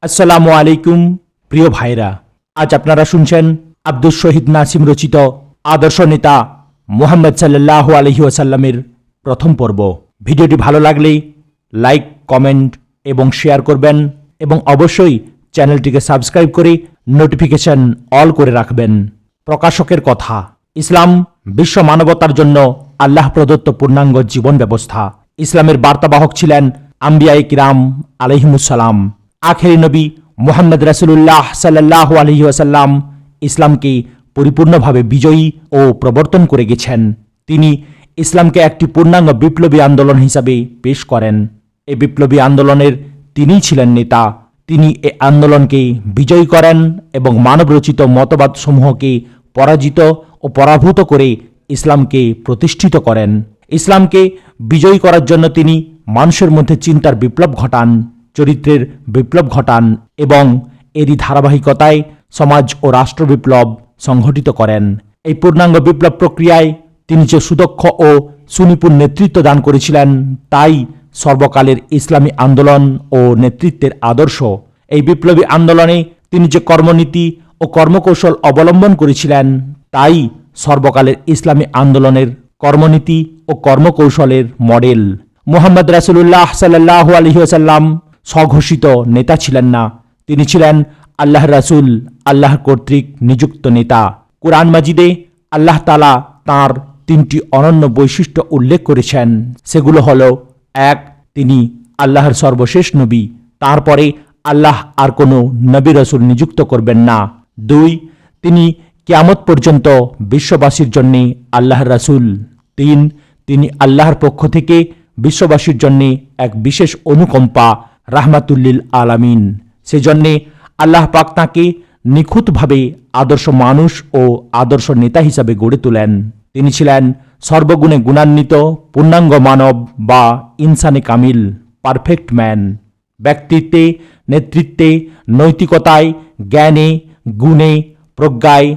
আসসালামু আলাইকুম প্রিয় ভাইরা, আজ আপনারা শুনছেন আব্দুস শহীদ নাসিম রচিত আদর্শ নেতা মুহাম্মদ সাল্লাল্লাহু আলাইহি ওয়াসাল্লামের প্রথম পর্ব। ভিডিওটি ভালো লাগলে লাইক, কমেন্ট এবং শেয়ার করবেন এবং অবশ্যই চ্যানেলটিকে সাবস্ক্রাইব করে নোটিফিকেশন অল করে রাখবেন। প্রকাশকের কথা, ইসলাম বিশ্ব মানবতার জন্য আল্লাহ প্রদত্ত পূর্ণাঙ্গ জীবন ব্যবস্থা। ইসলামের বার্তাবাহক ছিলেন আম্বিয়ায়ে কিরাম আলাইহিমুসসালাম। আখেরি নবী মুহাম্মদ রাসূলুল্লাহ সাল্লাল্লাহু আলাইহি ওয়াসাল্লাম ইসলামকে পরিপূর্ণভাবে বিজয়ী ও প্রবর্তন করে গেছেন। তিনি ইসলামকে একটি পূর্ণাঙ্গ বিপ্লবী আন্দোলন হিসাবে পেশ করেন। এই বিপ্লবী আন্দোলনের তিনিই ছিলেন নেতা। তিনি এ আন্দোলনকে বিজয়ী করেন এবং মানবরচিত মতবাদসমূহকে পরাজিত ও পরাভূত করে ইসলামকে প্রতিষ্ঠিত করেন। ইসলামকে বিজয়ী করার জন্য তিনি মানুষের মধ্যে চিন্তার বিপ্লব ঘটান, চরিত্রের বিপ্লব ঘটান এবং এরই ধারাবাহিকতায় সমাজ ও রাষ্ট্র বিপ্লব সংঘটিত করেন। এই পূর্ণাঙ্গ বিপ্লব প্রক্রিয়ায় তিনি যে সুদক্ষ ও সুনিপুণ নেতৃত্ব দান করেছিলেন, তাই সর্বকালের ইসলামী আন্দোলন ও নেতৃত্বের আদর্শ। এই বিপ্লবী আন্দোলনে তিনি যে কর্মনীতি ও কর্মকৌশল অবলম্বন করেছিলেন, তাই সর্বকালের ইসলামী আন্দোলনের কর্মনীতি ও কর্মকৌশলের মডেল। মুহাম্মদ রাসূলুল্লাহ সাল্লাল্লাহু আলাইহি ওয়াসাল্লাম স্বঘোষিত নেতা ছিলেন না, তিনি ছিলেন আল্লাহর রাসূল, আল্লাহ কর্তৃক নিযুক্ত নেতা। কুরআন মাজিদে আল্লাহ তাআলা তাঁর তিনটি অনন্য বৈশিষ্ট্য উল্লেখ করেছেন। সেগুলো হলো: ১. তিনি আল্লাহর সর্বশেষ নবী, তারপরে আল্লাহ আর কোনো নবী রাসূল নিযুক্ত করবেন না। ২. তিনি কিয়ামত পর্যন্ত বিশ্ববাসীর জন্য আল্লাহর রাসূল। ৩. তিনি আল্লাহর পক্ষ থেকে বিশ্ববাসীর জন্য এক বিশেষ অনুকম্পা, রাহমাতুল্লিল আলামিন। সেজন্যে আল্লাহ পাক তাঁকে নিখুঁতভাবে আদর্শ মানুষ ও আদর্শ নেতা হিসাবে গড়ে তোলেন। তিনি ছিলেন সর্বগুণে গুণান্বিত পূর্ণাঙ্গ মানব বা ইনসানে কামিল, পারফেক্ট ম্যান। ব্যক্তিত্বে, নেতৃত্বে, নৈতিকতায়, জ্ঞানে, গুণে, প্রজ্ঞায়,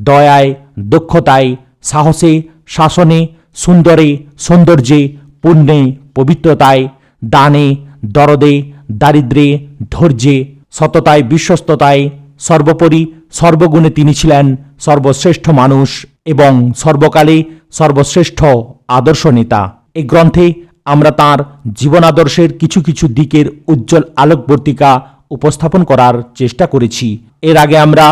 দয়ায়, দক্ষতায়, সাহসে, শাসনে, সুন্দরে, সৌন্দর্যে, পুণ্যে, পবিত্রতায়, দানে, দরদে, দারিদ্র্যে, ধৈর্যে, সততায়, বিশ্বস্ততায়, সর্বোপরি সর্বগুণে তিনি ছিলেন সর্বশ্রেষ্ঠ মানুষ এবং সর্বকালে সর্বশ্রেষ্ঠ আদর্শ নেতা। এই গ্রন্থে আমরা তাঁর জীবন আদর্শের কিছু কিছু দিকের উজ্জ্বল আলোকবর্তিকা উপস্থাপন করার চেষ্টা করেছি। এর আগে আমরা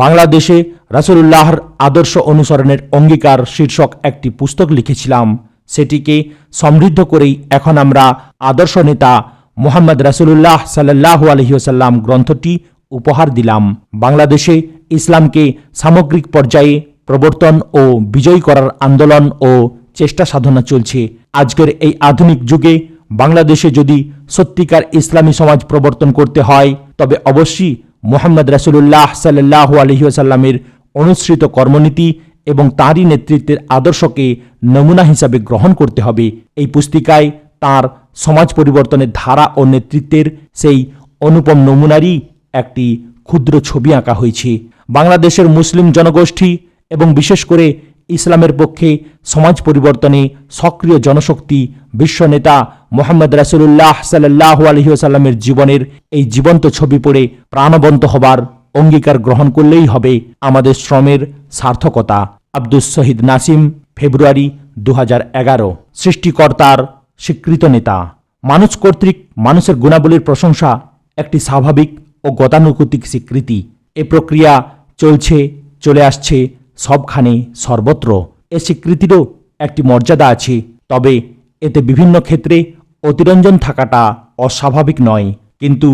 বাংলাদেশে রাসূলুল্লাহর আদর্শ অনুসরণের অঙ্গীকার শীর্ষক একটি পুস্তক লিখেছিলাম। সেটিকে সমৃদ্ধ করেই এখন আমরা আদর্শ নেতা মুহাম্মদ রাসূলুল্লাহ সাল্লাল্লাহু আলাইহি ওয়াসাল্লাম গ্রন্থটি উপহার দিলাম। বাংলাদেশে ইসলামকে সামগ্রিক পর্যায়ে প্রবর্তন ও বিজয়ী করার আন্দোলন ও চেষ্টা সাধনা চলছে। আজকের এই আধুনিক যুগে বাংলাদেশে যদি সত্যিকার ইসলামী সমাজ প্রবর্তন করতে হয়, তবে অবশ্যই মুহাম্মদ রাসূলুল্লাহ সাল্লাল্লাহু আলাইহি ওয়াসাল্লামের অনুসৃত কর্মনীতি এবং তাঁরই নেতৃত্বের আদর্শকে নমুনা হিসাবে গ্রহণ করতে হবে। এই পুস্তিকায় তাঁর সমাজ পরিবর্তনের ধারা ও নেতৃত্বের সেই অনুপম নমুনারই একটি ক্ষুদ্র ছবি আঁকা হয়েছে। বাংলাদেশের মুসলিম জনগোষ্ঠী এবং বিশেষ করে ইসলামের পক্ষে সমাজ পরিবর্তনে সক্রিয় জনশক্তি বিশ্বনেতা মুহাম্মদ রাসূলুল্লাহ সাল্লাল্লাহু আলাইহি ওয়াসাল্লামের জীবনের এই জীবন্ত ছবি পড়ে প্রাণবন্ত হবার অঙ্গীকার গ্রহণ করলেই হবে আমাদের শ্রমের সার্থকতা। আব্দুস শহীদ নাসিম, ফেব্রুয়ারি 2011। সৃষ্টিকর্তার স্বীকৃত নেতা। মানুষ কর্তৃক মানুষের গুণাবলীর প্রশংসা একটি স্বাভাবিক ও গতানুগতিক স্বীকৃতি। এ প্রক্রিয়া চলে আসছে সবখানে সর্বত্র। এ স্বীকৃতিরও একটি মর্যাদা আছে, তবে এতে বিভিন্ন ক্ষেত্রে অতিরঞ্জন থাকাটা অস্বাভাবিক নয়। কিন্তু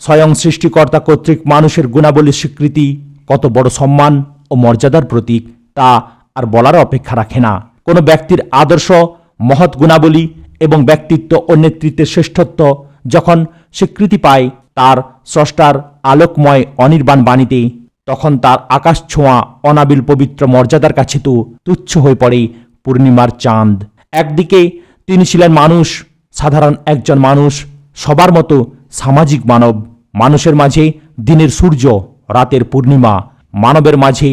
স্বয়ং সৃষ্টিকর্তা কর্তৃক মানুষের গুণাবলীর স্বীকৃতি কত বড় সম্মান ও মর্যাদার প্রতীক, তা আর বলার অপেক্ষা রাখে না। কোনো ব্যক্তির আদর্শ, মহৎ গুণাবলী এবং ব্যক্তিত্ব ও নেতৃত্বের শ্রেষ্ঠত্ব যখন স্বীকৃতি পায় তার স্রষ্টার আলোকময় অনির্বাণ বাণীতে, তখন তার আকাশ ছোঁয়া অনাবিল পবিত্র মর্যাদার কাছে তো তুচ্ছ হয়ে পড়ে পূর্ণিমার চাঁদ। একদিকে তিনি ছিলেন মানুষ, সাধারণ একজন মানুষ, সবার মতো সামাজিক মানব। মানুষের মাঝে দিনের সূর্য, রাতের পূর্ণিমা, মানবের মাঝে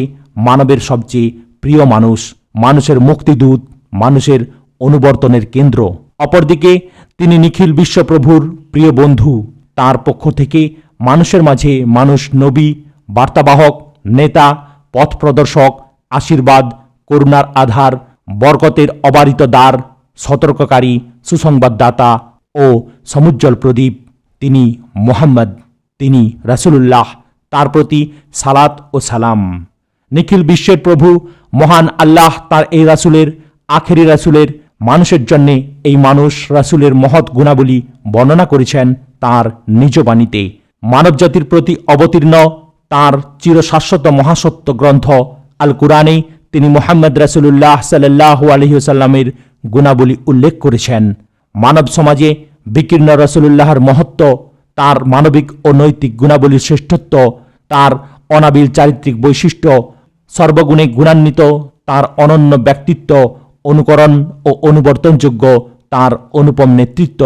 মানবের সবচেয়ে প্রিয় মানুষ, মানুষের মুক্তিদূত, মানুষের অনুবর্তনের কেন্দ্র। অপরদিকে তিনি নিখিল বিশ্বপ্রভুর প্রিয় বন্ধু। তাঁর পক্ষ থেকে মানুষের মাঝে মানুষ নবী, বার্তাবাহক, নেতা, পথ প্রদর্শক, আশীর্বাদ, করুণার আধার, বরকতের অবারিত দ্বার, সতর্ককারী, সুসংবাদদাতা ও সমুজ্জ্বল প্রদীপ। তিনি মুহাম্মদ, তিনি রাসূলুল্লাহ, তার প্রতি সালাত ও সালাম। নিখিল বিশ্বের প্রভু মহান আল্লাহ তার এই রাসূলের, আখেরি রাসূলের, মানুষের জন্যে এই মানুষ রাসূলের মহৎ গুণাবলী বর্ণনা করেছেন তাঁর নিজ বাণীতে। মানবজাতির প্রতি অবতীর্ণ তাঁর চিরশাশ্বত মহাসত্য গ্রন্থ আল কুরআনে তিনি মুহাম্মদ রাসূলুল্লাহ সাল্লাল্লাহু আলাইহি ওয়াসাল্লামের গুণাবলী উল্লেখ করেছেন। মানব সমাজে বিকীর্ণ রাসূলুল্লাহর মহত্ব, তার মানবিক ও নৈতিক গুণাবলীর শ্রেষ্ঠত্ব, তার অনাবিল চারিত্রিক বৈশিষ্ট্য, সর্বগুণে গুণান্বিত তার অনন্য ব্যক্তিত্ব, অনুকরণ ও অনুবর্তনযোগ্য তার অনুপম নেতৃত্ব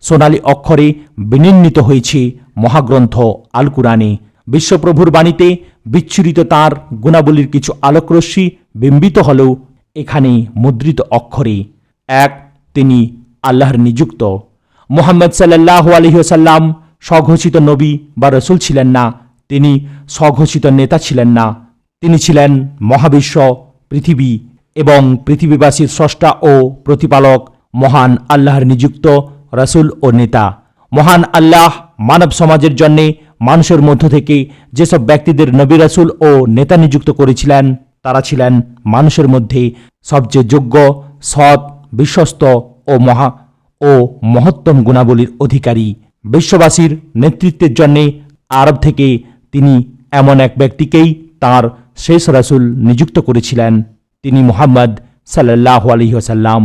সোনালী অক্ষরে বিনির্মিত হয়েছে মহাগ্রন্থ আল কুরআনে। বিশ্বপ্রভুর বাণীতে বিচ্ছুরিত তাঁর গুণাবলীর কিছু আলোকরশ্মি বিম্বিত হলেও এখানে মুদ্রিত অক্ষরে। ১. তিনি আল্লাহর নিযুক্ত। মুহাম্মদ সাল্লাল্লাহু আলাইহি ওয়াসাল্লাম স্বঘোষিত নবী বা রসুল ছিলেন না। তিনি স্বঘোষিত নেতা ছিলেন না। তিনি ছিলেন মহাবিশ্ব, পৃথিবী এবং পৃথিবীবাসীর স্রষ্টা ও প্রতিপালক, মহান আল্লাহর নিযুক্ত রাসূল ও নেতা। মহান আল্লাহ মানব সমাজের জন্যে মানুষের মধ্য থেকে যেসব ব্যক্তিদের নবী, রাসূল ও নেতা নিযুক্ত করেছিলেন তারা ছিলেন মানুষের মধ্যে সবচেয়ে যোগ্য, সৎ, বিশ্বস্ত ও মহত্তম গুণাবলীর অধিকারী। বিশ্ববাসীর নেতৃত্বের জন্যে আরব থেকে তিনি এমন এক ব্যক্তিকেই তাঁর শেষ রাসূল নিযুক্ত করেছিলেন। তিনি মুহাম্মদ সাল্লাল্লাহু আলাইহি ওয়াসাল্লাম।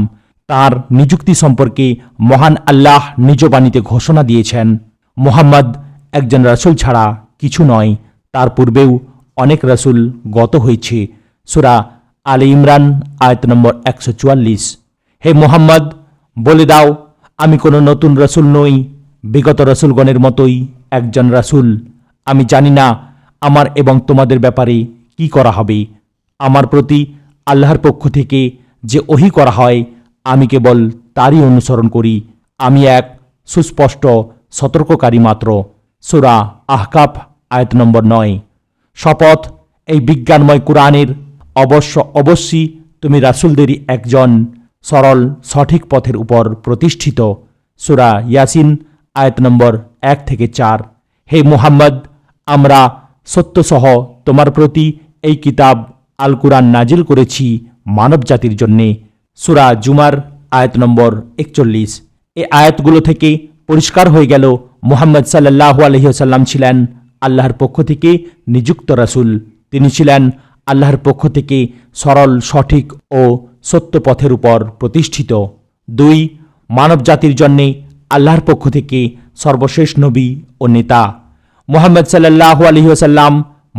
তাঁর নিযুক্তি সম্পর্কে মহান আল্লাহ নিজ বাণীতে ঘোষণা দিয়েছেন, মুহাম্মদ একজন রাসূল ছাড়া কিছু নয়, তার পূর্বেও অনেক রাসূল গত হয়েছে। সূরা আলে ইমরান আয়াত নম্বর 144। হে মুহাম্মদ, বলে দাও, আমি কোনো নতুন রাসূল নই, বিগত রাসূলগণের মতোই একজন রাসূল। আমি জানি না আমার এবং তোমাদের ব্যাপারে কি করা হবে। আমার প্রতি আল্লাহর পক্ষ থেকে যে ওহী করা হয় আমি কেবল তারই অনুসরণ করি। আমি এক সুস্পষ্ট সতর্ককারী মাত্র। সূরা আহকাফ আয়াত নম্বর 9। শপথ, এই বিজ্ঞানময় কুরআনের অবশ্যই তুমি রাসূলদেরই একজন, সরল সঠিক পথের উপর প্রতিষ্ঠিত। সূরা ইয়াসিন আয়াত নম্বর 1 থেকে 4। হে মুহাম্মদ, আমরা সত্যসহ তোমার প্রতি এই কিতাব আল কুরআন নাজিল করেছি মানব জাতির জন্যে। সূরা জুমার আয়াত নম্বর 41। এই আয়াতগুলো থেকে পরিষ্কার হয়ে গেল মুহাম্মদ সাল্লাল্লাহু আলাইহি ওয়াসাল্লাম ছিলেন আল্লাহর পক্ষ থেকে নিযুক্ত রাসূল। তিনি ছিলেন আল্লাহর পক্ষ থেকে সরল, সঠিক ও সত্য পথের উপর প্রতিষ্ঠিত। 2. মানব জাতির জন্যে আল্লাহর পক্ষ থেকে সর্বশেষ নবী ও নেতা। মুহাম্মদ সাল্লাল্লাহু আলাইহি ওয়াসাল্লাম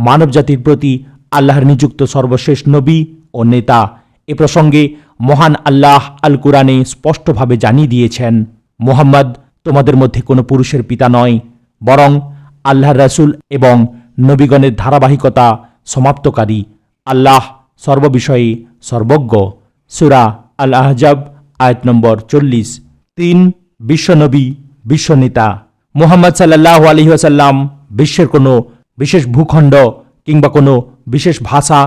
মানব জাতির প্রতি আল্লাহর নিযুক্ত সর্বশেষ নবী ও নেতা। এ প্রসঙ্গে মহান আল্লাহ আল কুরআনে স্পষ্টভাবে জানিয়ে দিয়েছেন, মুহাম্মদ তোমাদের মধ্যে কোনো পুরুষের পিতা নয়, বরং আল্লাহর রাসূল এবং নবীগণের ধারাবাহিকতা সমাপ্তকারী। আল্লাহ সর্ববিষয়ে সর্বজ্ঞ। সূরা আল আহজাব আয়াত নম্বর 40। 3. বিশ্বনবী, বিশ্বনেতা। মুহাম্মদ সাল্লাল্লাহু আলাইহি ওয়াসাল্লাম বিশ্বের কোনো বিশেষ ভূখণ্ড কিংবা কোনো বিশেষ ভাষা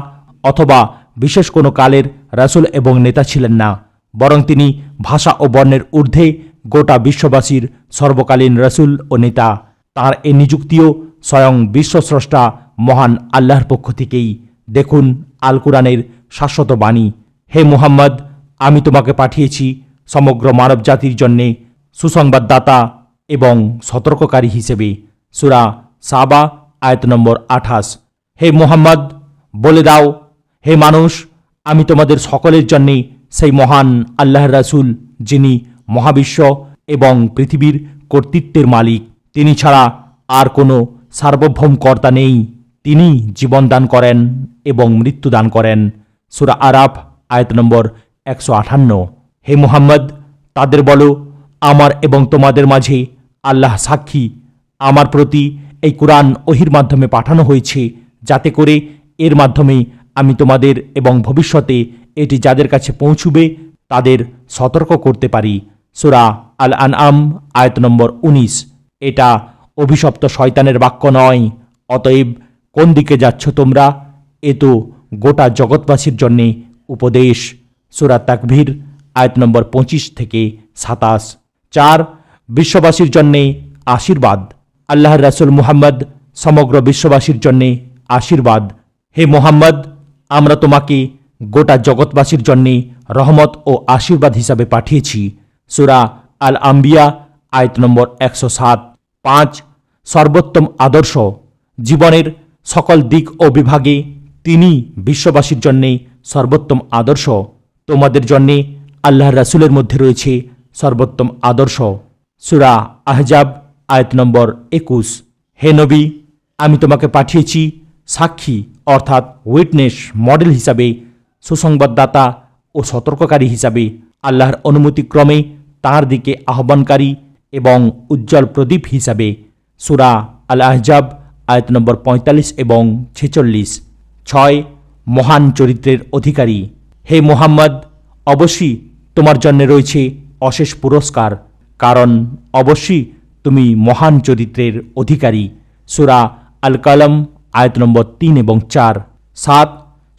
অথবা বিশেষ কোনো কালের রাসূল এবং নেতা ছিলেন না, বরং তিনি ভাষা ও বর্ণের ঊর্ধ্বে গোটা বিশ্ববাসীর সর্বকালীন রাসূল ও নেতা। তাঁর এই নিযুক্তিও স্বয়ং বিশ্বস্রষ্টা মহান আল্লাহর পক্ষ থেকেই। দেখুন আল কুরআনের শাশ্বত বাণী, হে মুহাম্মদ, আমি তোমাকে পাঠিয়েছি সমগ্র মানব জাতির জন্যে সুসংবাদদাতা এবং সতর্ককারী হিসেবে। সূরা সাবা আয়াত নম্বর 28। হে মুহাম্মদ, বলে দাও, হে মানুষ, আমি তোমাদের সকলের জন্যে সেই মহান আল্লাহর রাসূল যিনি মহাবিশ্ব এবং পৃথিবীর কর্তৃত্বের মালিক। তিনি ছাড়া আর কোনো সার্বভৌম কর্তা নেই। তিনি জীবন দান করেন এবং মৃত্যু দান করেন। সূরা আরাফ আয়াত নম্বর 158। হে মুহাম্মদ, তাদের বলো, আমার এবং তোমাদের মাঝে আল্লাহ সাক্ষী, আমার প্রতি এই কুরআন ওহীর মাধ্যমে পাঠানো হয়েছে, যাতে করে এর মাধ্যমে আমি তোমাদের এবং ভবিষ্যতে এটি যাদের কাছে পৌঁছবে তাদের সতর্ক করতে পারি। সূরা আল আনআম আয়াত নম্বর 19। এটা অভিশপ্ত শয়তানের বাক্য নয়। অতএব কোন দিকে যাচ্ছ তোমরা? এ তো গোটা জগৎবাসীর জন্যে উপদেশ। সূরা তাকভীর আয়াত নম্বর 25 থেকে 27। 4. বিশ্ববাসীর জন্যে আশীর্বাদ। আল্লাহর রাসূল মুহাম্মদ সমগ্র বিশ্ববাসীর জন্যে আশীর্বাদ। হে মুহাম্মদ, আমরা তোমাকে গোটা জগৎবাসীর জন্যে রহমত ও আশীর্বাদ হিসাবে পাঠিয়েছি। সূরা আল আম্বিয়া আয়াত নম্বর 107। 5. সর্বোত্তম আদর্শ। জীবনের সকল দিক ও বিভাগে তিনি বিশ্ববাসীর জন্যে সর্বোত্তম আদর্শ। তোমাদের জন্যে আল্লাহর রাসূলের মধ্যে রয়েছে সর্বোত্তম আদর্শ। সূরা আহজাব আয়াত নম্বর 21। হে নবী, আমি তোমাকে পাঠিয়েছি সাক্ষী অর্থাৎ উইটনেস মডেল হিসাবে, সুসংবাদদাতা ও সতর্ককারী হিসাবে, আল্লাহর অনুমতিক্রমে তাঁর দিকে আহ্বানকারী এবং উজ্জ্বল প্রদীপ হিসাবে। সূরা আল আহজাব আয়াত নম্বর 45 এবং 46। 6. মহান চরিত্রের অধিকারী। হে মুহাম্মদ, অবশ্যই তোমার জন্য রয়েছে অশেষ পুরস্কার, কারণ অবশ্যই তুমি মহান চরিত্রের অধিকারী। সূরা আল কালাম আয়াত নম্বর 3 এবং 4। 7.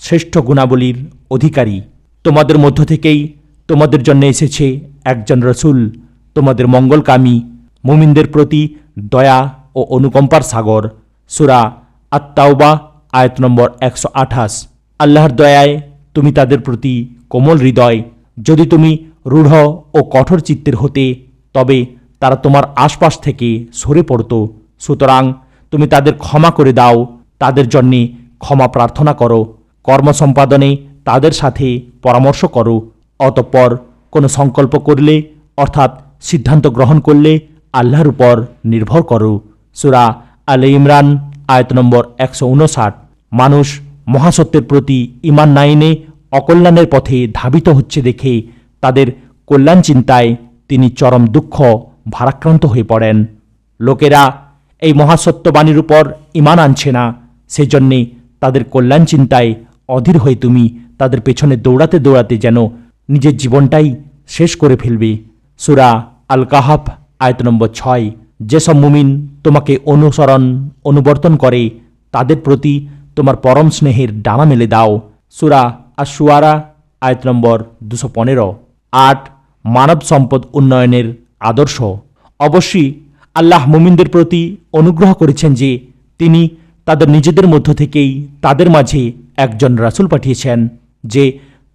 শ্রেষ্ঠ গুণাবলীর অধিকারী। তোমাদের মধ্য থেকেই তোমাদের জন্য এসেছে একজন রসূল, তোমাদের মঙ্গলকামী, মুমিনদের প্রতি দয়া ও অনুকম্পার সাগর। সূরা আত-তাওবা আয়াত নম্বর 128। আল্লাহর দয়ায় তুমি তাদের প্রতি কোমল হৃদয়। যদি তুমি রূঢ় ও কঠোর চিত্তের হতে, তবে তারা তোমার আশপাশ থেকে সরে পড়ত। সুতরাং তুমি তাদের ক্ষমা করে দাও, তাদের জন্যে ক্ষমা প্রার্থনা করো, কর্ম সম্পাদনে তাদের সাথে পরামর্শ করো। অতঃপর কোনো সংকল্প করলে অর্থাৎ সিদ্ধান্ত গ্রহণ করলে আল্লাহর উপর নির্ভর করো। সূরা আলে ইমরান আয়াত নম্বর 159। মানুষ মহাসত্যের প্রতি ঈমান না এনে অকল্যাণের পথে ধাবিত হচ্ছে দেখে তাদের কল্যাণ চিন্তায় তিনি চরম দুঃখ ভারাক্রান্ত হয়ে পড়েন। লোকেরা এই মহাসত্যবাণীর উপর ঈমান আনছে না, সেজন্যে তাদের কল্যাণ চিন্তায় অধীর হয়ে তুমি তাদের পেছনে দৌড়াতে দৌড়াতে যেন নিজের জীবনটাই শেষ করে ফেলবে। সূরা আল কাহাফ আয়াত নম্বর 6। যেসব মুমিন তোমাকে অনুবর্তন করে তাদের প্রতি তোমার পরম স্নেহের ডানা মেলে দাও। সূরা আশ-শুআরা আয়াত নম্বর 215। 8. মানব সম্পদ উন্নয়নের আদর্শ। অবশ্যই আল্লাহ মুমিনদের প্রতি অনুগ্রহ করেছেন যে তিনি তাদের নিজেদের মধ্য থেকেই তাদের মাঝে একজন রাসূল পাঠিয়েছেন, যে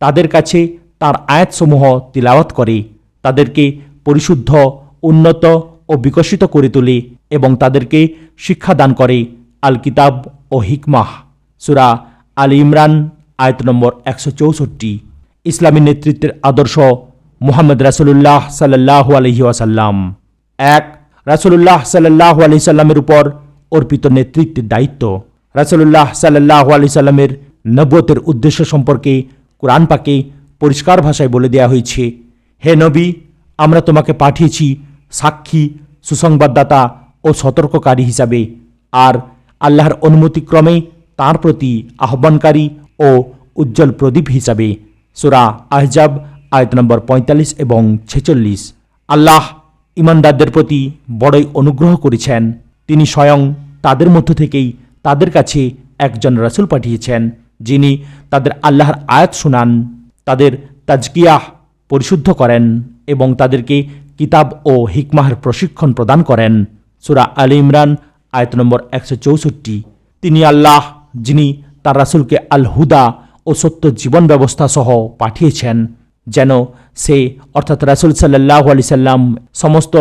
তাদের কাছে তার আয়াতসমূহ তিলাওয়াত করে, তাদেরকে পরিশুদ্ধ, উন্নত ও বিকশিত করে তোলে এবং তাদেরকে শিক্ষা দান করে আল কিতাব ও হিকমাহ। সূরা আল ইমরান আয়াত নম্বর 164। ইসলামী নেতৃত্বের আদর্শ মুহাম্মদ রাসূলুল্লাহ সাল্লাল্লাহু আলাইহি ওয়াসাল্লাম। 1. রাসূলুল্লাহ সাল্লাল্লাহু আলাইহি সাল্লামের উপর অর্পিত নেতৃত্বের দায়িত্ব। রাসূলুল্লাহ সাল্লাল্লাহু আলাইহি সাল্লামের নবুয়তের উদ্দেশ্য সম্পর্কে কুরআন পাকে পরিষ্কার ভাষায় বলে দেওয়া হয়েছে, হে নবী, আমরা তোমাকে পাঠিয়েছি সাক্ষী, সুসংবাদদাতা ও সতর্ককারী হিসাবে, আর আল্লাহর অনুমতিক্রমে তাঁর প্রতি আহ্বানকারী ও উজ্জ্বল প্রদীপ হিসাবে। সূরা আহজাব আয়াত নম্বর 45 এবং 46। আল্লাহ ঈমানদারদের প্রতি বড়ই অনুগ্রহ করেছেন। তিনি স্বয়ং তাদের মধ্য থেকেই তাদের কাছে একজন রাসূল পাঠিয়েছেন, যিনি তাদের আল্লাহর আয়াত শুনান, তাদের তাজকিয়াহ পরিশুদ্ধ করেন এবং তাদেরকে কিতাব ও হিকমাহের প্রশিক্ষণ প্রদান করেন। সূরা আলে ইমরান আয়াত নম্বর 164। তিনি আল্লাহ, যিনি তার রাসূলকে আল হুদা ও সত্য জীবন ব্যবস্থা সহ পাঠিয়েছেন, যেন সে অর্থাৎ রাসূল সাল্লাল্লাহু আলাইহি সাল্লাম সমস্ত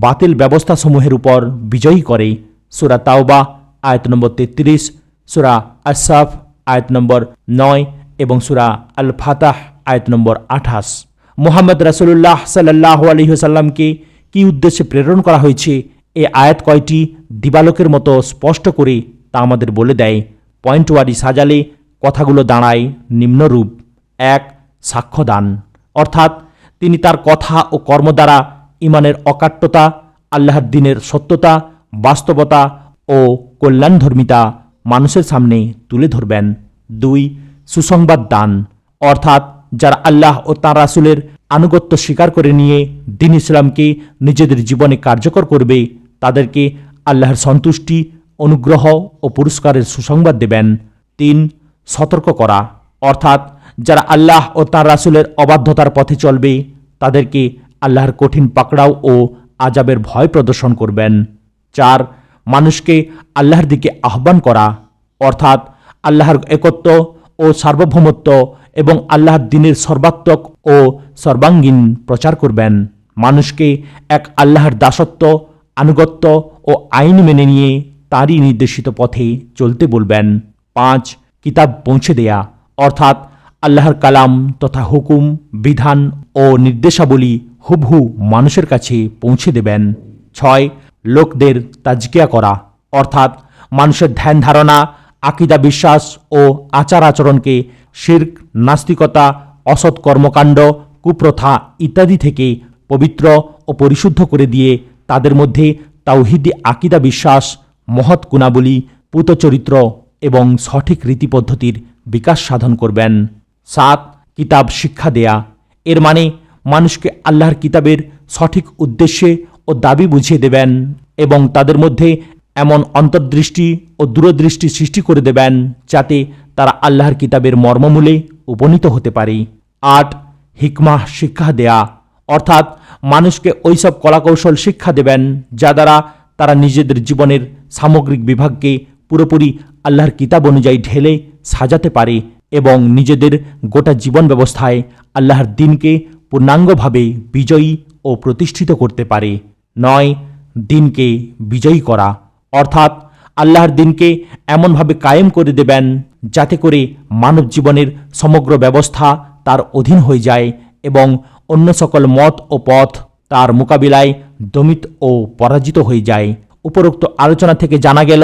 বাতিল ব্যবস্থাসমূহের উপর বিজয়ী করে। সূরা তাওবা আয়াত নম্বর 33, সূরা আস-সাফ আয়াত নম্বর 9 এবং সূরা আল ফাতাহ আয়াত নম্বর 28। মুহাম্মদ রাসূলুল্লাহ সাল্লাল্লাহু আলাইহি ওয়াসাল্লামকে কী উদ্দেশ্যে প্রেরণ করা হয়েছে, এই আয়াত কয়টি দিবালোকের মতো স্পষ্ট করে তা আমাদের বলে দেয়। পয়েন্ট ওয়ারি সাজালে কথাগুলো দাঁড়ায় নিম্নরূপ। 1. সাক্ষ্যদান, অর্থাৎ তিনি তার কথা ও কর্ম দ্বারা ঈমানের অকাট্যতা, আল্লাহর দ্বীনের সত্যতা, বাস্তবতা ও কল্যাণধর্মিতা মানুষের সামনে তুলে ধরবেন। 2. সুসংবাদ দান, অর্থাৎ যারা আল্লাহ ও তাঁর রাসূলের আনুগত্য স্বীকার করে নিয়ে দ্বীন ইসলামকে নিজেদের জীবনে কার্যকর করবে, তাদেরকে আল্লাহর সন্তুষ্টি, অনুগ্রহ ও পুরস্কারের সুসংবাদ দেবেন। 3. সতর্ক করা, অর্থাৎ যারা আল্লাহ ও তার রাসূলের অবাধ্যতার পথে চলবে তাদেরকে আল্লাহর কঠিন পাকড়াও ও আযাবের ভয় প্রদর্শন করবেন। 4. মানুষকে আল্লাহর দিকে আহ্বান করা, অর্থাৎ আল্লাহর একত্ব ও সার্বভৌমত্ব এবং আল্লাহর দ্বীনের সর্বাত্মক ও সর্বাঙ্গীন প্রচার করবেন। মানুষকে এক আল্লাহর দাসত্ব, আনুগত্য ও আইন মেনে নিয়ে তারই নির্দেশিত পথে চলতে বলবেন। 5. কিতাব পৌঁছে দেয়া, অর্থাৎ আল্লাহর কালাম তথা হুকুম, বিধান ও নির্দেশাবলী হুবহু মানুষের কাছে পৌঁছে দেবেন। 6. লোকদের তাজকিয়া করা, অর্থাৎ মানুষের ধ্যান ধারণা, আকিদা, বিশ্বাস ও আচার আচরণকে শিরক, নাস্তিকতা, অসৎ কর্মকাণ্ড, কুপ্রথা ইত্যাদি থেকে পবিত্র ও পরিশুদ্ধ করে দিয়ে তাদের মধ্যে তাওহীদি আকিদা, বিশ্বাস, মহৎ গুণাবলী, পূত চরিত্র এবং সঠিক রীতিপদ্ধতির বিকাশ সাধন করবেন। 7. কিতাব শিক্ষা দেয়া, এর মানে মানুষকে আল্লাহর কিতাবের সঠিক উদ্দেশ্যে ও দাবি বুঝিয়ে দেবেন এবং তাদের মধ্যে এমন অন্তর্দৃষ্টি ও দূরদৃষ্টি সৃষ্টি করে দেবেন যাতে তারা আল্লাহর কিতাবের মর্মমূলে উপনীত হতে পারে। 8. হিকমাহ শিক্ষা দেয়া, অর্থাৎ মানুষকে ওইসব কলাকৌশল শিক্ষা দেবেন যা দ্বারা তারা নিজেদের জীবনের সামগ্রিক বিভাগকে পুরোপুরি আল্লাহর কিতাব অনুযায়ী ঢেলে সাজাতে পারে এবং নিজেদের গোটা জীবন ব্যবস্থায় আল্লাহর দ্বীনকে পূর্ণাঙ্গভাবে বিজয়ী ও প্রতিষ্ঠিত করতে পারে। 9. দ্বীনকে বিজয়ী করা, অর্থাৎ আল্লাহর দ্বীনকে এমনভাবে কায়েম করে দেবেন যাতে করে মানব জীবনের সমগ্র ব্যবস্থা তার অধীন হয়ে যায় এবং অন্য সকল মত ও পথ তার মোকাবিলায় দমিত ও পরাজিত হয়ে যায়। উপরোক্ত আলোচনা থেকে জানা গেল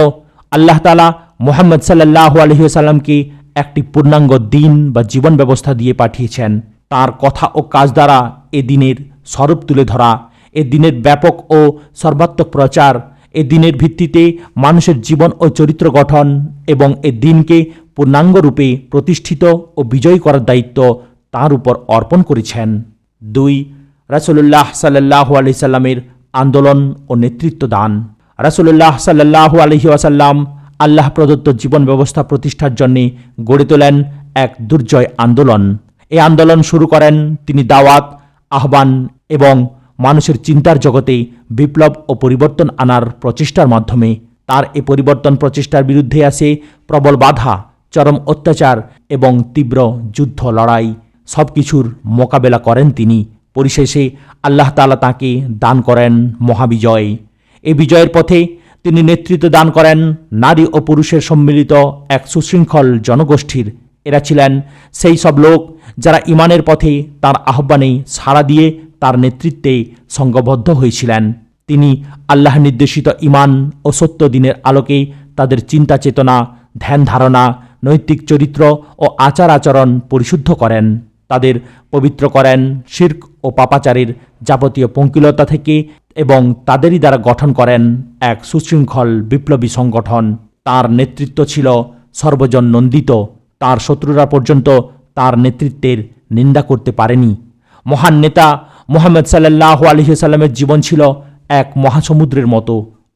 আল্লাহ তাআলা মুহাম্মদ সাল্লাল্লাহু আলাইহি ওয়াসাল্লামকে একটি পূর্ণাঙ্গ দ্বীন বা জীবন ব্যবস্থা দিয়ে পাঠিয়েছেন। তার কথা ও কাজ দ্বারা এ দ্বীনের স্বরূপ তুলে ধরা, এ দ্বীনের ব্যাপক ও সর্বাত্মক প্রচার, এ দ্বীনের ভিত্তিতে মানুষের জীবন ও চরিত্র গঠন এবং এ দ্বীনকে পূর্ণাঙ্গরূপে প্রতিষ্ঠিত ও বিজয়ী করার দায়িত্ব তার উপর অর্পণ করেছেন। 2. রাসূলুল্লাহ সাল্লাল্লাহু আলাইহি সাল্লামের আন্দোলন ও নেতৃত্ব দান। রাসূলুল্লাহ সাল্লাল্লাহু আলাইহি ওয়াসাল্লাম আল্লাহ প্রদত্ত জীবন ব্যবস্থা প্রতিষ্ঠার জন্য গড়ে তোলেন এক দুর্জয় আন্দোলন। এই আন্দোলন শুরু করেন তিনি দাওয়াত, আহ্বান এবং মানুষের চিন্তার জগতে বিপ্লব ও পরিবর্তন আনার প্রচেষ্টার মাধ্যমে। তার এ পরিবর্তন প্রচেষ্টার বিরুদ্ধে আসে প্রবল বাধা, চরম অত্যাচার এবং তীব্র যুদ্ধ লড়াই। সব কিছুর মোকাবেলা করেন তিনি। পরিশেষে আল্লাহ তাআলা তাঁকে দান করেন মহাবিজয়। এই বিজয়ের পথে তিনি নেতৃত্ব দান করেন নারী ও পুরুষের সম্মিলিত এক সুশৃঙ্খল জনগোষ্ঠীর। এরা ছিলেন সেই সব লোক যারা ইমানের পথে তার আহ্বানে সাড়া দিয়ে তার নেতৃত্বে সংঘবদ্ধ হয়েছিলেন। তিনি আল্লাহ নির্দেশিত ইমান ও সত্য দিনের আলোকে তাদের চিন্তা চেতনা, ধ্যান ধারণা, নৈতিক চরিত্র ও আচার আচরণ পরিশুদ্ধ করেন, তাদের পবিত্র করেন শিরক ও পাপাচারের যাবতীয় পঙ্কিলতা থেকে এবং তাদেরই দ্বারা গঠন করেন এক সুশৃঙ্খল বিপ্লবী সংগঠন। তার নেতৃত্ব ছিল সর্বজন নন্দিত। তার শত্রুরা পর্যন্ত তার নেতৃত্বের নিন্দা করতে পারেনি। মহান নেতা মুহাম্মদ সাল্লাল্লাহু আলাইহি ওয়াসাল্লামের জীবন ছিল এক মহাসমুদ্রের মতো।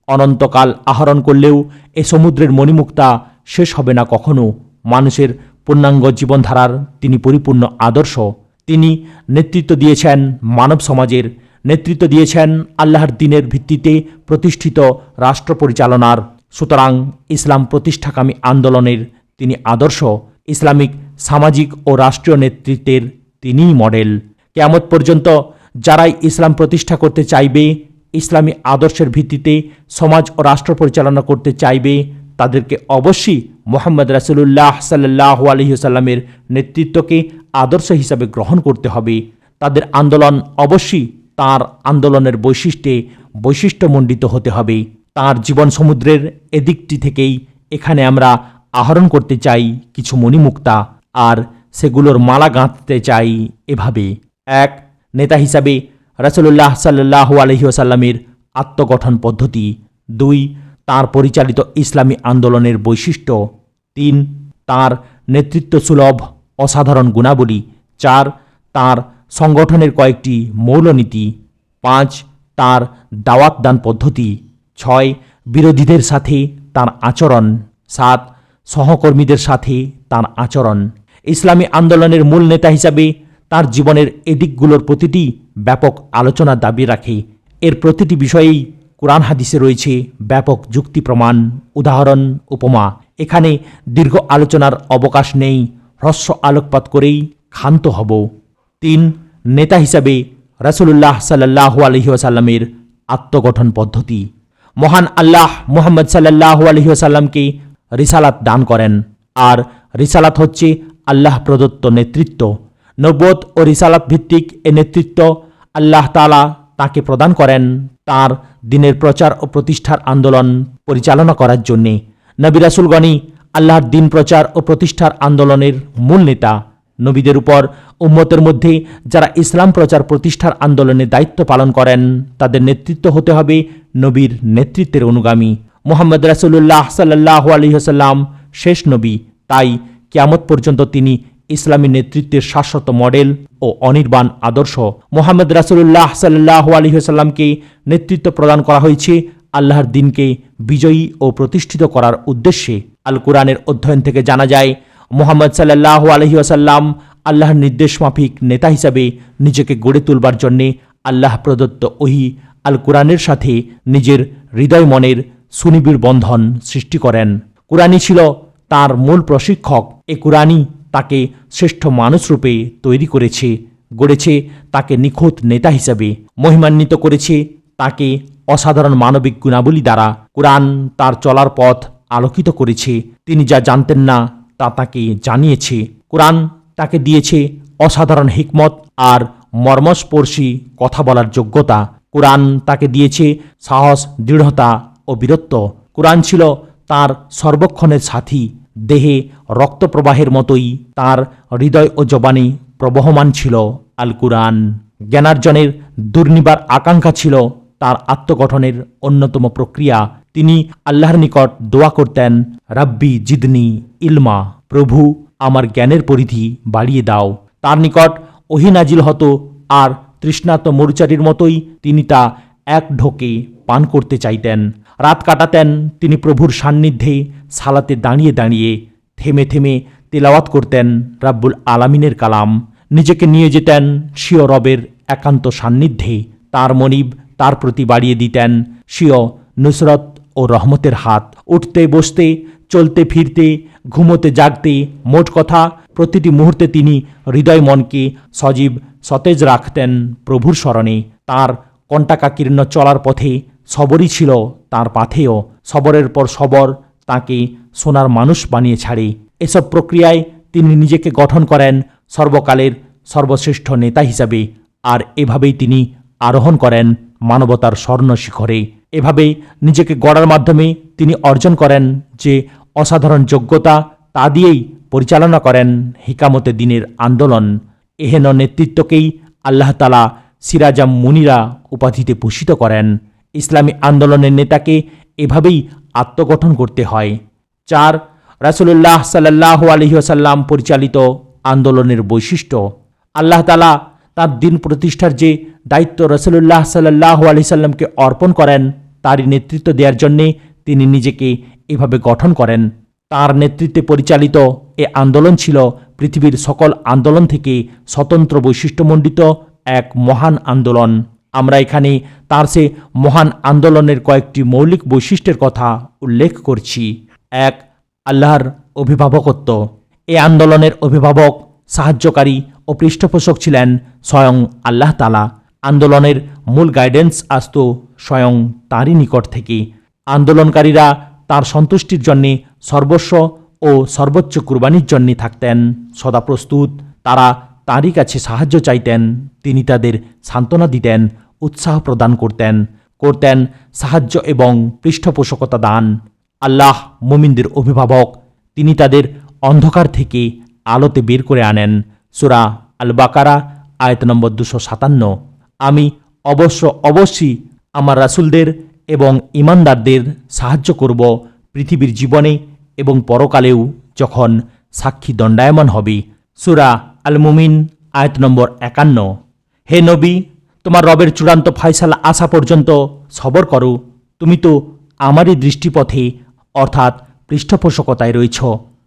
অনন্তকাল আহরণ করলেও এ সমুদ্রের মণিমুক্তা শেষ হবে না কখনো। মানুষের পূর্ণাঙ্গ জীবনধারার তিনি পরিপূর্ণ আদর্শ। তিনি নেতৃত্ব দিয়েছেন মানব সমাজের, নেতৃত্ব দিয়েছেন আল্লাহর দ্বীনের ভিত্তিতে প্রতিষ্ঠিত রাষ্ট্র পরিচালনার। সুতরাং ইসলাম প্রতিষ্ঠাকামী আন্দোলনের তিনি আদর্শ। ইসলামিক সামাজিক ও রাষ্ট্রীয় নেতৃত্বের তিনিই মডেল। কিয়ামত পর্যন্ত যারাই ইসলাম প্রতিষ্ঠা করতে চাইবে, ইসলামী আদর্শের ভিত্তিতে সমাজ ও রাষ্ট্র পরিচালনা করতে চাইবে, তাদেরকে অবশ্যই মুহাম্মদ রাসূলুল্লাহ সাল্লাল্লাহু আলাইহি ওয়াসাল্লামের নেতৃত্বকে আদর্শ হিসাবে গ্রহণ করতে হবে। তাদের আন্দোলন অবশ্যই তার আন্দোলনের বৈশিষ্ট্যমণ্ডিত হতে হবে। তার জীবন সমুদ্রের এদিকটি থেকেই এখানে আমরা আহরণ করতে চাই কিছু মণিমুক্তা, আর সেগুলোর মালা গাঁথতে চাই এভাবে। 1. নেতা হিসাবে রাসূলুল্লাহ সাল্লাল্লাহু আলাইহি ওয়াসাল্লামের আত্মগঠন পদ্ধতি। 2. তাঁর পরিচালিত ইসলামী আন্দোলনের বৈশিষ্ট্য। 3. তাঁর নেতৃত্ব সুলভ অসাধারণ গুণাবলী। 4. তাঁর সংগঠনের কয়েকটি মৌলনীতি। 5. তাঁর দাওয়াত দান পদ্ধতি। 6. বিরোধীদের সাথে তার আচরণ। 7. সহকর্মীদের সাথে তার আচরণ। ইসলামী আন্দোলনের মূল নেতা হিসাবে তার জীবনের এদিকগুলোর প্রতিটি ব্যাপক আলোচনার দাবি রাখে। এর প্রতিটি বিষয়েই কুরআন হাদিসে রয়েছে ব্যাপক যুক্তি, প্রমাণ, উদাহরণ, উপমা। এখানে দীর্ঘ আলোচনার অবকাশ নেই, হ্রস্ব আলোকপাত করেই ক্ষান্ত হব। 3. নেতা হিসাবে রাসূলুল্লাহ সাল্লাল্লাহু আলাইহি ওয়াসাল্লামের আত্মগঠন পদ্ধতি। মহান আল্লাহ মুহাম্মদ সাল্লাল্লাহু আলাইহি ওয়াসাল্লামকে রিসালাত দান করেন, আর রিসালাত হচ্ছে আল্লাহ প্রদত্ত নেতৃত্ব। নবুয়ত ও রিসালাত ভিত্তিক এ নেতৃত্ব আল্লাহ তাআলা তাকে প্রদান করেন তার দ্বীনের প্রচার ও প্রতিষ্ঠার আন্দোলন পরিচালনা করার জন্যে। নবী রাসূলগণই আল্লাহর দ্বীন প্রচার ও প্রতিষ্ঠার আন্দোলনের মূল নেতা। নবীদের উপর উম্মতের মধ্যে যারা ইসলাম প্রচার প্রতিষ্ঠার আন্দোলনে দায়িত্ব পালন করেন, তাদের নেতৃত্ব হতে হবে নবীর নেতৃত্বের অনুগামী। মুহাম্মদ রাসূলুল্লাহ সাল্লাল্লাহু আলাইহি ওয়াসাল্লাম শেষ নবী, তাই কিয়ামত পর্যন্ত তিনি ইসলামী নেতৃত্বের শাশ্বত মডেল ও অনির্বাণ আদর্শ। মুহাম্মদ রাসূলুল্লাহ সাল্লাল্লাহু আলাইহি ওয়াসাল্লামকে নেতৃত্ব প্রদান করা হয়েছে আল্লাহর দ্বীনকে বিজয়ী ও প্রতিষ্ঠিত করার উদ্দেশ্যে। আল কুরআনের অধ্যয়ন থেকে জানা যায়, মুহাম্মদ সাল্লাল্লাহু আলাইহি ওয়াসাল্লাম আল্লাহর নির্দেশ মাফিক নেতা হিসাবে নিজেকে গড়ে তুলবার জন্যে আল্লাহ প্রদত্ত ওহী আল কুরআনের সাথে নিজের হৃদয় মনের সুনিবিড় বন্ধন সৃষ্টি করেন। কুরআনই ছিল তার মূল প্রশিক্ষক। এ কুরআনই তাকে শ্রেষ্ঠ মানুষরূপে তৈরি করেছে, গড়েছে তাকে নিখুঁত নেতা হিসাবে, মহিমান্বিত করেছে তাকে অসাধারণ মানবিক গুণাবলী দ্বারা। কুরআন তার চলার পথ আলোকিত করেছে। তিনি যা জানতেন না তা তাকে জানিয়েছে। কুরআন তাকে দিয়েছে অসাধারণ হিকমত আর মর্মস্পর্শী কথা বলার যোগ্যতা। কুরআন তাকে দিয়েছে সাহস, দৃঢ়তা ও বীরত্ব। কুরআন ছিল তার সর্বক্ষণের সাথী। দেহে রক্তপ্রবাহের মতোই তার হৃদয় ও জবানে প্রবহমান ছিল আল কুরআন। জ্ঞানার্জনের দুর্নিবার আকাঙ্ক্ষা ছিল তার আত্মগঠনের অন্যতম প্রক্রিয়া। তিনি আল্লাহর নিকট দোয়া করতেন, রাব্বি জিদনি ইলমা, প্রভু আমার জ্ঞানের পরিধি বাড়িয়ে দাও। তার নিকট ওহী নাজিল হতো, আর তৃষ্ণার্ত মরুচারীর মতোই তিনি তা এক ঢোকে পান করতে চাইতেন। রাত কাটাতেন তিনি প্রভুর সান্নিধ্যে সালাতে দাঁড়িয়ে দাঁড়িয়ে, থেমে থেমে তেলাওয়াত করতেন রাব্বুল আলামিনের কালাম। নিজেকে নিয়ে যেতেন স্বীয় রবের একান্ত সান্নিধ্যে। তার মনিব তার প্রতি বাড়িয়ে দিতেন স্বীয় নুসরত ও রহমতের হাত। উঠতে বসতে, চলতে ফিরতে, ঘুমোতে জাগতে, মোট কথা প্রতিটি মুহূর্তে তিনি হৃদয় মনকে সজীব সতেজ রাখতেন প্রভুর স্মরণে। তার কণ্টাকাকীর্ণ চলার পথে সবরই ছিল তার পাথেয়। সবরের পর সবর তাকে সোনার মানুষ বানিয়ে ছাড়ে। এসব প্রক্রিয়ায় তিনি নিজেকে গঠন করেন সর্বকালের সর্বশ্রেষ্ঠ নেতা হিসাবে, আর এভাবেই তিনি আরোহণ করেন মানবতার স্বর্ণ শিখরে। এভাবে নিজেকে গড়ার মাধ্যমে তিনি অর্জন করেন যে অসাধারণ যোগ্যতা, তা দিয়েই পরিচালনা করেন হিকামতে দ্বীনের আন্দোলন। এহেন নেতৃত্বকেই আল্লাহ তাআলা সিরাজাম মুনিরা উপাধিতে ভূষিত করেন। ইসলামী আন্দোলনের নেতাকে এভাবেই আত্মগঠন করতে হয়। 4. রাসূলুল্লাহ সাল্লাল্লাহু আলাইহি ওয়াসাল্লাম পরিচালিত আন্দোলনের বৈশিষ্ট্য। আল্লাহ তাআলা তার দ্বীন প্রতিষ্ঠার যে দায়িত্ব রাসূলুল্লাহ সাল্লাল্লাহু আলাইহি সাল্লামকে অর্পণ করেন, তারই নেতৃত্ব দেওয়ার জন্যে তিনি নিজেকে এভাবে গঠন করেন। তার নেতৃত্বে পরিচালিত এ আন্দোলন ছিল পৃথিবীর সকল আন্দোলন থেকে স্বতন্ত্র বৈশিষ্ট্যমণ্ডিত এক মহান আন্দোলন। আমরা এখানে তার সে মহান আন্দোলনের কয়েকটি মৌলিক বৈশিষ্ট্যের কথা উল্লেখ করছি। 1. আল্লাহর অভিভাবকত্ব। এ আন্দোলনের অভিভাবক, সাহায্যকারী ও পৃষ্ঠপোষক ছিলেন স্বয়ং আল্লাহ তাআলা। আন্দোলনের মূল গাইডেন্স আসত স্বয়ং তাঁরই নিকট থেকে। আন্দোলনকারীরা তার সন্তুষ্টির জন্যে সর্বস্ব ও সর্বোচ্চ কুরবানির জন্যে থাকতেন সদা প্রস্তুত। তারা তাঁরই কাছে সাহায্য চাইতেন, তিনি তাদের সান্ত্বনা দিতেন, উৎসাহ প্রদান করতেন সাহায্য এবং পৃষ্ঠপোষকতা দান। আল্লাহ মুমিনদের অভিভাবক, তিনি তাদের অন্ধকার থেকে আলোতে বের করে আনেন। সূরা আল বাকারা আয়াত নম্বর 257। আমি অবশ্যই আমার রাসূলদের এবং ঈমানদারদের সাহায্য করব পৃথিবীর জীবনে এবং পরকালেও, যখন সাক্ষী দণ্ডায়মান হবে। সূরা আল মুমিন আয়াত নম্বর 51। হে নবী, তোমার রবের চূড়ান্ত ফায়সালা আসা পর্যন্ত সবর করো। তুমি তো আমারই দৃষ্টিপথে অর্থাৎ পৃষ্ঠপোষকতায় রয়েছ।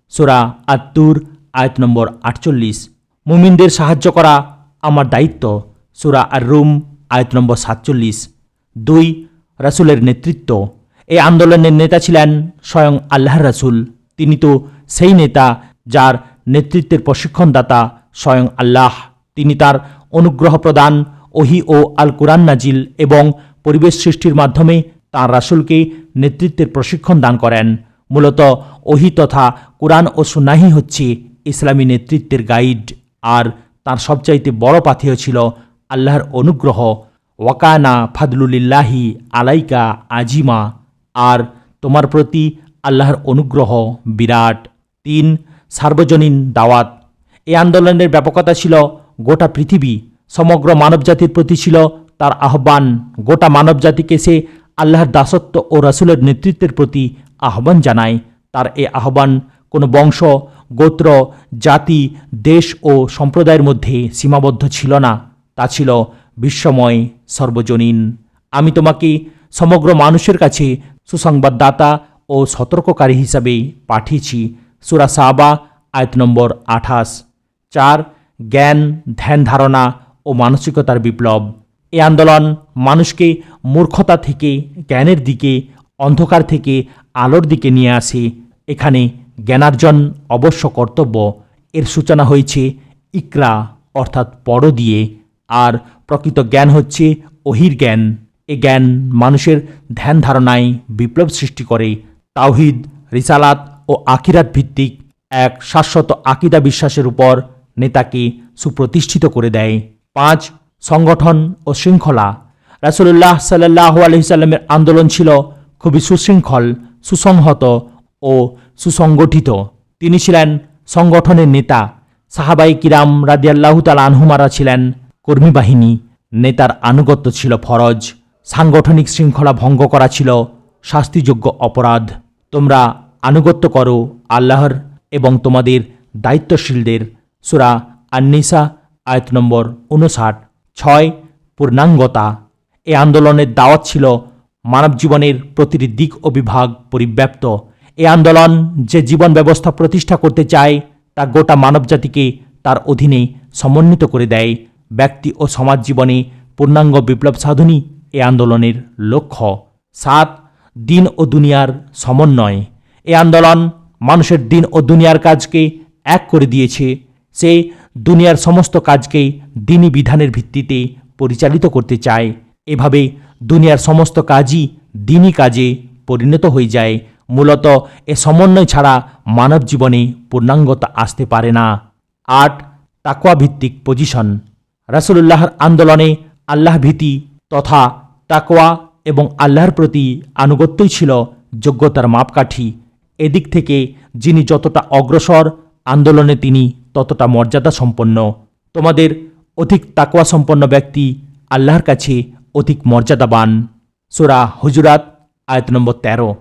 সূরা আত-তুর আয়াত নম্বর 48। মুমিনদের সাহায্য করা আমার দায়িত্ব। সূরা আর-রুম আয়াত নম্বর 47। 2. রাসূলের নেতৃত্ব। এই আন্দোলনের নেতা ছিলেন স্বয়ং আল্লাহর রাসূল। তিনি তো সেই নেতা যার নেতৃত্বের প্রশিক্ষণদাতা স্বয়ং আল্লাহ। তিনি তার অনুগ্রহ প্রদান, ওহী ও আল কুরআন নাজিল এবং পরিবেশ সৃষ্টির মাধ্যমে তাঁর রাসূলকে নেতৃত্বের প্রশিক্ষণ দান করেন। মূলত ওহী তথা কুরআন ও সুন্নাহই হচ্ছে ইসলামী নেতৃত্বের গাইড। আর তার সবচাইতে বড় পাথেয় ছিল আল্লাহর অনুগ্রহ। ওয়াকানা ফাদলুলিল্লাহি আলাইকা আজিমা। আর তোমার প্রতি আল্লাহর অনুগ্রহ বিরাট। 3. সার্বজনীন দাওয়াত। এই আন্দোলনের ব্যাপকতা ছিল গোটা পৃথিবী। সমগ্র মানবজাতির প্রতি ছিল তার আহ্বান। গোটা মানবজাতিকে সে আল্লাহর দাসত্ব ও রাসূলের নেতৃত্বের প্রতি আহ্বান জানায়। তার এ আহ্বান কোনো বংশ, গোত্র, জাতি, দেশ ও সম্প্রদায়ের মধ্যে সীমাবদ্ধ ছিল না। তা ছিল বিশ্বময়, সর্বজনীন। আমি তোমাকে সমগ্র মানুষের কাছে সুসংবাদদাতা ও সতর্ককারী হিসাবে পাঠিয়েছি। সূরা সাবা আয়াত নম্বর 28। 4. জ্ঞান, ধ্যান ধারণা ও মানসিকতার বিপ্লব। এই আন্দোলন মানুষকে মূর্খতা থেকে জ্ঞানের দিকে, অন্ধকার থেকে আলোর দিকে নিয়ে আসে। এখানে জ্ঞানার্জন অবশ্য কর্তব্য। এর সূচনা হয়েছে ইকরা অর্থাৎ পড়ো দিয়ে। আর প্রকৃত জ্ঞান হচ্ছে ওহীর জ্ঞান। এ জ্ঞান মানুষের ধ্যান ধারণায় বিপ্লব সৃষ্টি করে। তাওহীদ, রিসালাত ও আখিরাত ভিত্তিক এক শাশ্বত আকীদা বিশ্বাসের উপর নেতাকে সুপ্রতিষ্ঠিত করে দেয়। 5. সংগঠন ও শৃঙ্খলা। রাসূলুল্লাহ সাল্লাল্লাহু আলাইহি সাল্লামের আন্দোলন ছিল খুবই সুশৃঙ্খল, সুসংহত ও সুসংগঠিত। তিনি ছিলেন সংগঠনের নেতা। সাহাবায়ে কিরাম রাদিয়াল্লাহু তাআলা আনহুমারা ছিলেন কর্মী বাহিনী। নেতার আনুগত্য ছিল ফরজ। সাংগঠনিক শৃঙ্খলা ভঙ্গ করা ছিল শাস্তিযোগ্য অপরাধ। তোমরা আনুগত্য করো আল্লাহর এবং তোমাদের দায়িত্বশীলদের। সূরা আন-নিসা আয়াত নম্বর 59। 6. পূর্ণাঙ্গতা। এই আন্দোলনের দাওয়াত ছিল মানব জীবনের প্রতিটি দিক ও বিভাগ পরিব্যাপ্ত। এই আন্দোলন যে জীবন ব্যবস্থা প্রতিষ্ঠা করতে চায় তা গোটা মানবজাতিকে তার অধীনে সমন্বিত করে দেয়। ব্যক্তি ও সমাজ জীবনে পূর্ণাঙ্গ বিপ্লব সাধনই এই আন্দোলনের লক্ষ্য। 7. দিন ও দুনিয়ার সমন্বয়। এই আন্দোলন মানুষের দিন ও দুনিয়ার কাজকে এক করে দিয়েছে। সে দুনিয়ার সমস্ত কাজকে দ্বীনি বিধানের ভিত্তিতে পরিচালিত করতে চায়। এভাবে দুনিয়ার সমস্ত কাজই দ্বীনি কাজে পরিণত হয়ে যায়। মূলত এ সমন্বয় ছাড়া মানব জীবনে পূর্ণাঙ্গতা আসতে পারে না। 8. তাকওয়া ভিত্তিক পজিশন। রাসূলুল্লাহর আন্দোলনে আল্লাহ ভীতি তথা তাকওয়া এবং আল্লাহর প্রতি আনুগত্যই ছিল যোগ্যতার মাপকাঠি। এদিক থেকে যিনি যতটা অগ্রসর, আন্দোলনে তিনি ততটা মর্যাদা সম্পন্ন। তোমাদের অধিক তাকওয়া সম্পন্ন ব্যক্তি আল্লাহর কাছে অধিক মর্যাদাবান। সূরা হুজুরাত আয়াত নম্বর 13।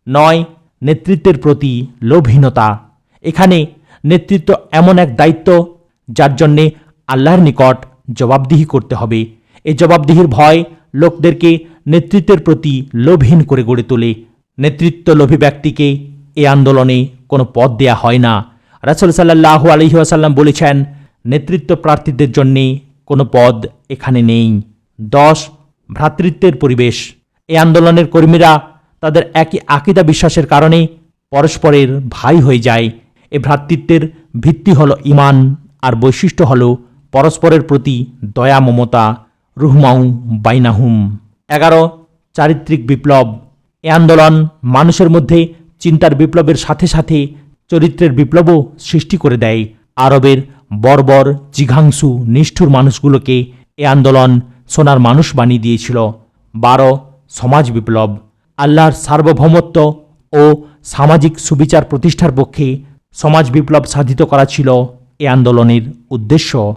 9. নেতৃত্বের প্রতি লোভহীনতা। এখানে নেতৃত্ব এমন এক দায়িত্ব যার জন্যে আল্লাহর নিকট জবাবদিহি করতে হবে। এই জবাবদিহির ভয় লোকদেরকে নেতৃত্বের প্রতি লোভহীন করে গড়ে তোলে। নেতৃত্ব লোভী ব্যক্তিকে এ আন্দোলনে কোনো পদ দেয়া হয় না। রাসূল সাল্লাল্লাহু আলাইহি ওয়াসাল্লাম বলেছেন, নেতৃত্ব প্রার্থীদের জন্যে কোনো পদ এখানে নেই। 10. ভ্রাতৃত্বের পরিবেশ। এই আন্দোলনের কর্মীরা তাদের একই আকীদা বিশ্বাসের কারণে পরস্পরের ভাই হয়ে যায়। এ ভ্রাতৃত্বের ভিত্তি হল ঈমান আর বৈশিষ্ট্য হল পরস্পরের প্রতি দয়া, মমতা, রুহমাউ বাইনাহুম। 11. চারিত্রিক বিপ্লব। এ আন্দোলন মানুষের মধ্যে চিন্তার বিপ্লবের সাথে সাথে চরিত্রের বিপ্লবও সৃষ্টি করে দেয়। আরবের বর্বর, জিঘাংসু, নিষ্ঠুর মানুষগুলোকে এ আন্দোলন সোনার মানুষ বানিয়ে দিয়েছিল। 12. সমাজ বিপ্লব। আল্লাহর সার্বভৌমত্ব ও সামাজিক সুবিচার প্রতিষ্ঠার পক্ষে সমাজ বিপ্লব সাধিত করা ছিল এ আন্দোলনের উদ্দেশ্য।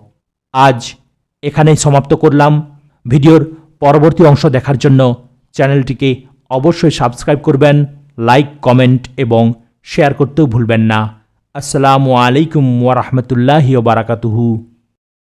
আজ এখানেই সমাপ্ত করলাম। ভিডিওর পরবর্তী অংশ দেখার জন্য চ্যানেলটিকে অবশ্যই সাবস্ক্রাইব করবেন, লাইক, কমেন্ট এবং শেয়ার করতেও ভুলবেন না। আসসালামু আলাইকুম ওয়া রাহমাতুল্লাহি ওয়া বারাকাতুহু।